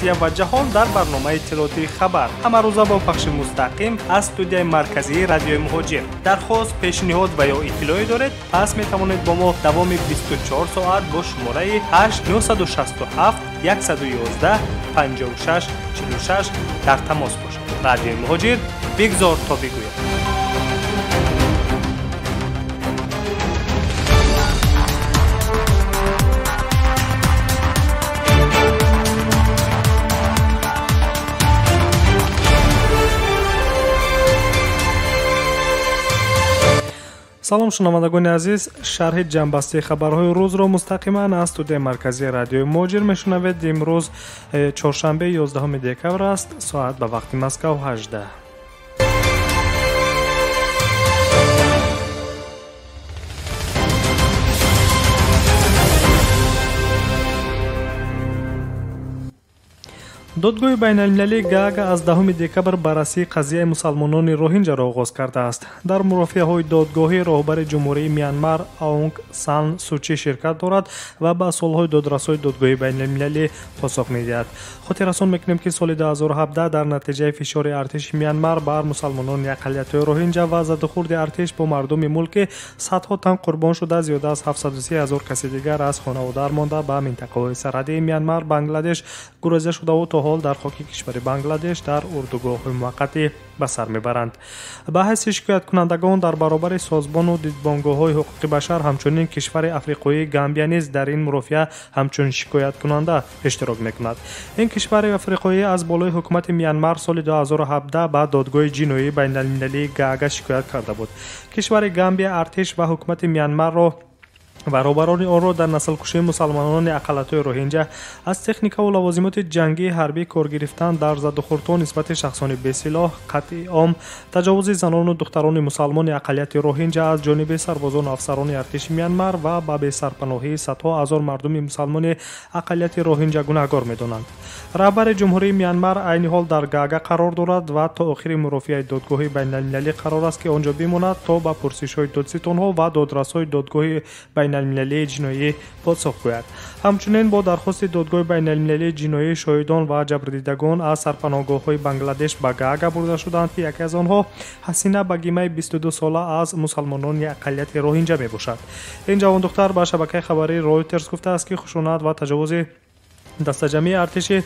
و جهان در برنامه اطلاعاتی خبر همروزه با پخش مستقیم از استودیوی مرکزی رادیوی مهاجر. درخواست، پیشنهاد و یا اطلاعی دارید پس می توانید با ما دوام 24 ساعت با شماره 8967 111 56 46 در تماس باشید. رادیوی مهاجر، بگذار تا بگویم. салом шунавандагони азиз, шарҳи ҷамъбастии хабарҳои рӯзро мустақиман аз студияи марказии радиои муҳоҷир мешунавед. имрӯз чоршанбе 11 декабр аст. соат ба вақти Москав 18. додгоҳи байналмилалии гаага аз 10 декабр баррасии қазияи мусалмонони роҳинҷаро оғоз кардааст. дар мурофиаҳои додгоҳӣ роҳбари ҷумҳурии Мянмар Аунг Сан Сучи ширкат дорад ва ба солҳои додрасои додгоҳи байналмилалӣ посух медиҳад. хотиррасон мекунем ки соли 2017 дар натиҷаи фишори артиши Мянмар бар мусалмонони ақалиятҳои роҳинҷа ва задухурди артиш бо мардуми мулки садҳо тан қурбон шуда, зиёда аз 730 000 каси дигар аз хонаводар монда ба минтақаҳои сарҳадии Мянмар, Бангладеш гуреза шудаву то ҳол дар хоки кишвари Бангладеш дар урдугоҳҳои муваққатӣ ба сар мебаранд. ба ҳайси шикояткунандагон дар баробари созбону дидбонгоҳҳои ҳуқуқи башар ҳамчунин кишвари африқоии Гамбия низ дар ин мурофиа ҳамчун шикояткунанда иштирок мекунад. ин кишвари африқоӣ аз болои ҳукумати Мянмар соли 2017 ба додгоҳи ҷиноии байналмилалии Гаага шикоят карда буд. кишвари Гамбия артиш ва ҳукумати Мянмарро ва роҳбарони онро дар наслкушии мусалмонони ақалиятҳои роҳинҷа аз техникаву лавозимоти ҷангии ҳарбӣ кор гирифтан дар задухурдҳо нисбати шахсони бесилоҳ, қатъи ом, таҷовузи занону духтарони мусалмони ақалияти роҳинҷа аз ҷониби сарбозону афсарони артиши Мянмар ва ба бесарпаноҳии садҳо ҳазор мардуми мусалмони ақалияти роҳинҷа гунаҳгор медонанд. раҳбари ҷумҳурии Мянмар айни ҳол дар Гаага қарор дорад ва то охири мурофиаи додгоҳи байналмилалӣ қарор аст ки он ҷо бимонад то ба пурсишҳои додситонҳо ва додрасои додгоҳи байналмилалии ҷиноӣ посух гӯяд. ҳамчунин бо дархости додгоҳи байналмилалии ҷиноӣ шоҳидон ва ҷабрдидагон аз сарпаноҳгоҳҳои Бангладеш ба Гаага бурда шуданд ки яке аз онҳо Ҳасина Багимаи 22 сола аз мусалмонони ақалияти роҳинҷа мебошад. ин ҷавондухтар ба шабакаи хабарии Reuters гуфтааст ки хушунат ва таҷовузи дастаҷамии артиши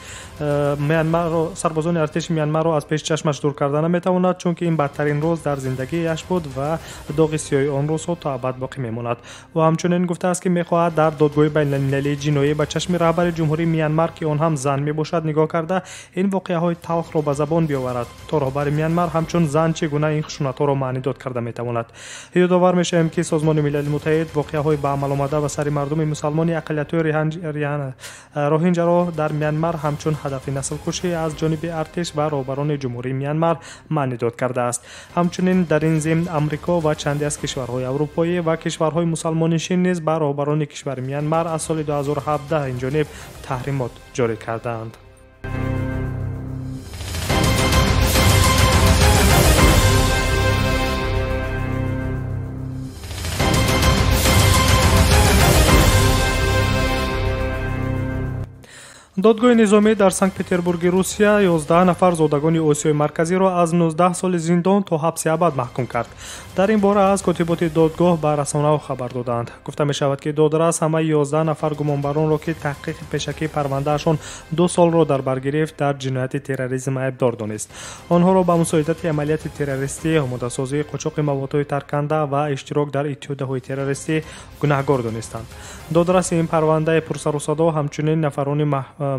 Мянмарро, сарбозони артиши Мянмарро аз пеши чашмаш дур карда наметавонад, чунки ин бадтарин рӯз дар зиндагиаш буд ва доғи сиёҳи он рӯзҳо то абад боқӣ мемонад. ӯ ҳамчунин гуфтааст ки мехоҳад дар додгоҳи байналмилалии ҷиноӣ ба чашми раҳбари ҷумҳурии Мянмар, ки он ҳам зан мебошад, нигоҳ карда ин воқеаҳои талхро ба забон биоварад, то роҳбари Мянмар ҳамчун зан чӣ гуна ин хушунатҳоро маънидод карда метавонад. ёдовар мешавем ки Созмони Милали Муттаҳид воқеаҳои ба амаломада ба сари мардуми мусалмони ақалиятҳои роҳинҷа дар Мянмар ҳамчун ҳадафи наслкушӣ аз ҷониби артиш ва роҳбарони ҷумҳурии Мянмар маънидод кардааст. ҳамчунин дар ин зимн Амрико ва чанде аз кишварҳои аврупоӣ ва кишварҳои мусалмонишин низ ба роҳбарони кишвари Мянмар аз соли 2017 инҷониб таҳримот ҷорӣ кардаанд. додгоҳи низомӣ дар Санкт-Петербурги Русия 11 нафар зодагони Осиёи Марказиро аз 19 соли зиндон то ҳабси абад маҳкум кард. дар ин бора аз котиботи додгоҳ ба расонаҳо хабар доданд. гуфта мешавад ки додрас ҳамаи 11 нафар гумонбаронро ки таҳқиқи пешакии парвандаашон 2 солро дар бар гирифт, дар ҷинояти терроризм айбдор донист. онҳоро ба мусоидати амалияти террористӣ, омодасозии қочоқи маводҳои тарканда ва иштирок дар иттиҳодаҳои террористӣ гунаҳгор донистанд. додраси ин парвандаи пурсарусадо ҳамчунин нафарони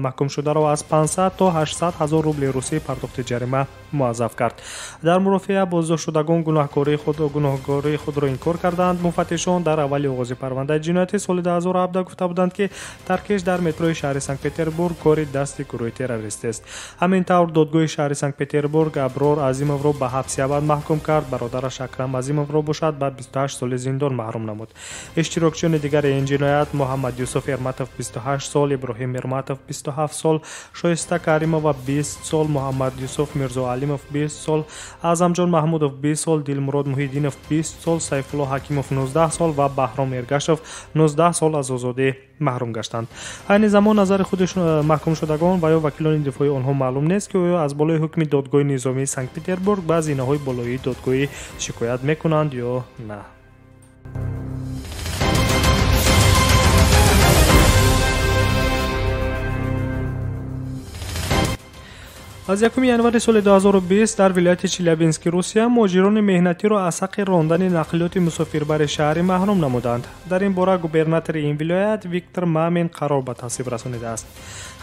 маҳкумшударо аз 500 то 800 ҳазор рубли русӣ пардохти ҷарима муаззаф кард. дар мурофиа боздоштшудагон гуноҳгории худро инкор карданд. муфаттишон дар аввали оғози парвандаи ҷиноятӣ соли 2017 гуфта буданд ки таркиш дар метрои шаҳри Санкт-Петербург кори дасти гурӯҳи террорист аст. ҳамин тавр додгоҳи шаҳри Санкт-Петербург Аброр Азимовро ба ҳабси абад маҳкум кард. бародараш Акрам Азимовро бошад ба 28 соли зиндон маҳрум намуд. иштирокчиёни дигари ин ҷиноят Муҳаммад Юсуф Ерматов 28 сол, Иброҳим Ерматов 27 сол, Шоиста Каримова 20 сол, Муҳаммад Юсуф Мирзоалимов Салимов 20 сол, Аъзамҷон Маҳмудов 20 сол, Дилмурод Муҳиддинов 20 сол, Сайфулло Ҳакимов 19 сол ва Баҳром Эргашев 19 сол аз озодӣ маҳрум гаштанд. айни замон назари худи маҳкумшудагон ва ё вакилони дифои онҳо маълум нест ки оё аз болои ҳукми додгоҳи низомии Санкт-Петербург ба зинаҳои болоии додгоҳӣ шикоят мекунанд ё на. аз 1 январи соли 2020 дар вилояти Челябински, Русия, муҳоҷирони меҳнатиро аз ҳаққи рондани нақлиёти мусофирбари шаҳрӣ маҳрум намуданд. Дар ин бора губернатори ин вилоят Виктор Мамин қарор ба тасвиб расонидааст.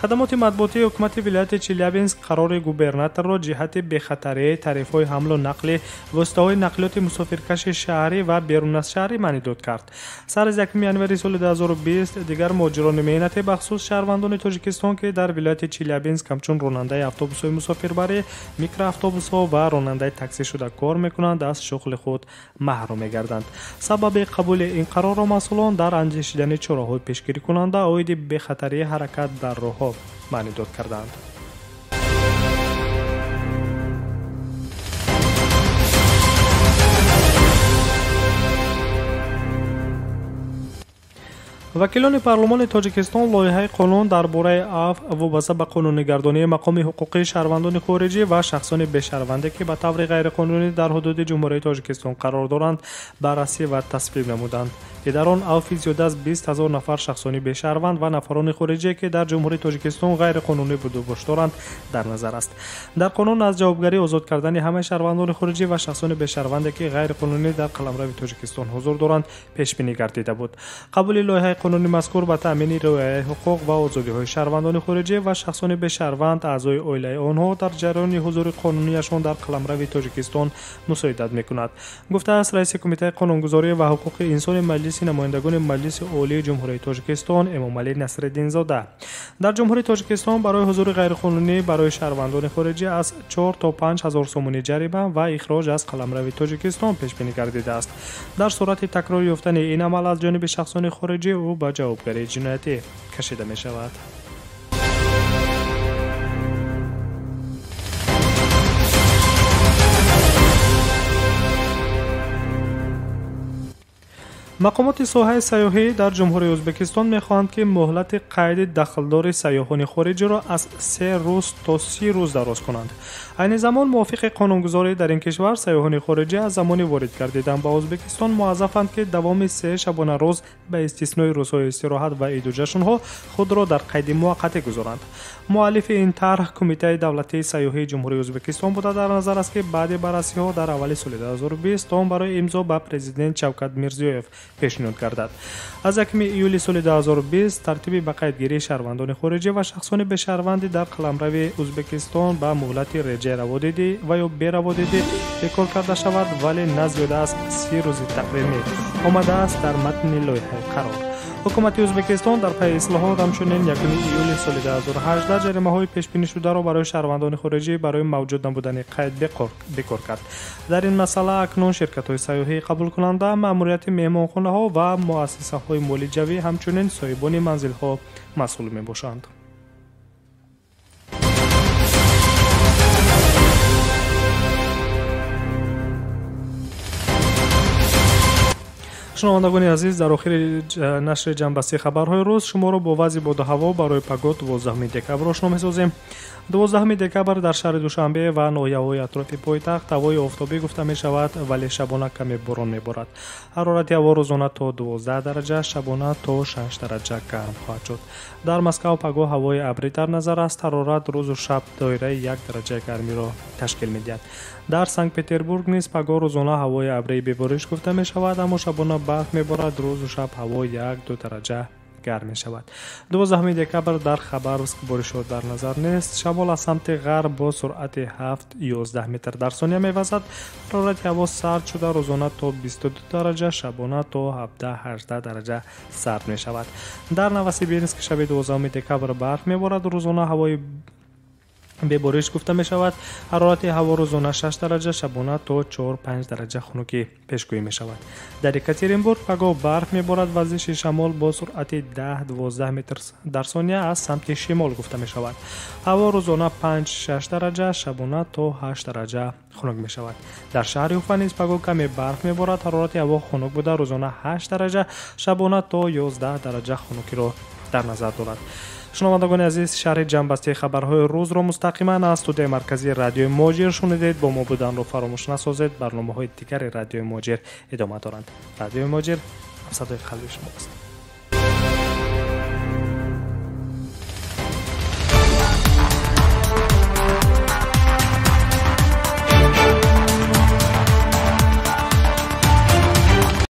хадамоти матбуотии ҳукумати вилояти Челябинск қарори губернаторро ҷиҳати бехатарии тарифҳои ҳамлу нақли воситаҳои нақлиёти мусофиркаши шаҳрӣ ва берун аз шаҳрӣ маънидод кард. сар аз 1 январи соли 2020 дигар муҳоҷирони меҳнатӣ бахусус шаҳрвандони Тоҷикистон ки дар вилояти Челябинск ҳамчун ронандаи автобусҳои мусофирбарӣ, микроавтобусҳо ва ронандаи таксӣ шуда кор мекунанд, аз шуғли худ маҳрум мегарданд. сабаби қабули ин қарорро масъулон дар андешидани чораҳои пешгирикунанда оиди бехатарии ҳаракат дар роҳҳо маънидод карданд. вакилони парлумони Тоҷикистон лоиҳаи қонун дар бораи афв вобаста ба қонунигардонии мақоми ҳуқуқии шаҳрвандони хориҷӣ ва шахсони бешаҳрванде ки ба таври ғайриқонунӣ дар ҳудуди ҷумҳурияи Тоҷикистон қарор доранд баррасӣ ва тасвиб намуданд ки дар он афви зиёда аз 20 000 нафар шахсони бешаҳрванд ва нафарони хориҷие ки дар ҷумҳурияи Тоҷикистон ғайриқонунӣ буду бош доранд дар назар аст. дар қонун аз ҷавобгарӣ озод кардани ҳамаи шаҳрвандони хориҷӣ ва шахсони бешаҳрванде ки ғайриқонунӣ дар қаламрави Тоҷикистон ҳузур доранд пешбинӣ гардида буд. қабули лоиҳаи қонуни мазкур ба таъмини риояи ҳуқуқ ва озодиҳои шаҳрвандони хориҷӣ ва шахсони бешаҳрванд аъзои оилаи онҳо дар ҷараёни ҳузури қонунияшон дар қаламрави Тоҷикистон мусоидат мекунад, гуфтааст раиси кумитаи қонунгузорӣ ва ҳуқуқи инсони маҷлиси намояндагони маҷлиси олии ҷумҳурияи Тоҷикистон Эмомалӣ Насриддинзода. дар ҷумҳурияи Тоҷикистон барои ҳузури ғайриқонунӣ барои шаҳрвандони хориҷӣ аз 4 то 5 000 сомонӣ ҷарима ва ихроҷ аз қаламрави Тоҷикистон пешбинӣ гардидааст. дар сурати такрор ёфтани ин амал аз ҷониби шахсони хориҷӣ ӯ ба ҷавобгарии ҷиноятӣ кашида мешавад. мақомоти соҳаи сайёҳӣ дар ҷумҳурияи Ӯзбекистон мехоҳанд ки муҳлати қайди дахлдори сайёҳони хориҷиро аз 3 рӯз то 30 рӯз дароз кунанд. айни замон мувофиқи қонунгузорӣ дар ин кишвар сайёҳони хориҷӣ аз замони ворид гардидан ба Ӯзбекистон муаззафанд ки давоми 3 шабона рӯз ба истиснои рӯзҳои истироҳат ва иду ҷашнҳо худро дар қайди муваққатӣ гузоранд. муаллифи ин тарҳ кумитаи давлатии сайёҳии ҷумҳурияи Ӯзбекистон буда дар назар аст ки баъди баррасиҳо дар аввали соли 2020 он барои имзо ба президент Шавкат Мирзиёев пешниҳод гардад. аз 1 июли соли 2020 тартиби ба қайдгирии шаҳрвандони хориҷӣ ва шахсони бешаҳрванди дар қаламрави Ӯзбекистон ба муҳлати реҷаи раводидӣ ва ё бераводидӣ бекор карда шавад, вале на зиёда аз 30 рӯзи тақвимӣ омадааст дар матни лоиҳаи қарор. ҳукумати Ӯзбекистон дар пайи ислоҳот ҳамчунин 1 июли соли 2018 ҷаримаҳои пешбинишударо барои шаҳрвандони хориҷӣ барои мавҷуд намудани қайд бекор кард. дар ин масъала акнун ширкатҳои сайёҳии қабулкунанда, маъмурияти меҳмонхонаҳо ва муассисаҳои молиҷавӣ ҳамчунин соҳибони манзилҳо масъул мебошанд. шунавандагони азиз, дар охири нашри ҷанбастии хабарҳои рӯз шуморо бо вазъи боду ҳаво барои пагод 12 декабр ошно месозем. 12 декабр дар шаҳри Душанбе ва ноҳияҳои атрофи пойтахт ҳавои офтобӣ гуфта мешавад, вале шабона каме борон меборад. ҳарорати ҳаво рӯзона то 12 дараҷа, шабона то 6 дараҷа гарм хоҳад шуд. дар Москав пагоҳ ҳавои абрӣ дар назар аст. ҳарорат рӯзу шаб доираи 1 дараҷаи гармиро ташкил медиҳад. дар Санкт-Петербург низ пагоҳ рӯзона ҳавои абрии бебориш гуфта мешавад, аммо шабона барф меборад. рӯзу шаб ҳаво 1-2 дараҷа гарм мешавад. 12 декабр дар Хабаровск боришот дар назар нест. шамол аз самти ғарб бо суръати 7-11 метр дар сония мевазад. ҳарорати ҳаво сард шуда рӯзона то 22 дараҷа, шабона то 17-18 дараҷа сард мешавад. дар Новосибирск шаби 12 декабр барф меборад. рӯзона ҳавои به بارش گفته می شود. حرارت هوا روزانه 6 درجه، شبانه تا 4-5 درجه خنکی پیشگویی می شود. در یکاترینبورگ پگاه برف می بارد. وزش شمال با سرعت 10-12 متر در ثانیه از سمت شمال گفته می شود. هوا روزانه 5-6 درجه، شبانه تا 8 درجه خنک می شود. در شهر اوفا نیز پگاه کمی برف می بارد. حرارت هوا خنک بوده، روزانه 8 درجه، شبانه تا 11 درجه خنکی را در نظر دارد. شنوندگان عزیز، شرح جنبسته خبرهای روز را مستقیما از استودیوی مرکزی رادیو ماجر شنیدید. با ما بودن را فراموش نسازید. برنامه‌های دیگر رادیو ماجر ادامه دارند. رادیو ماجر صدای قلب شما است.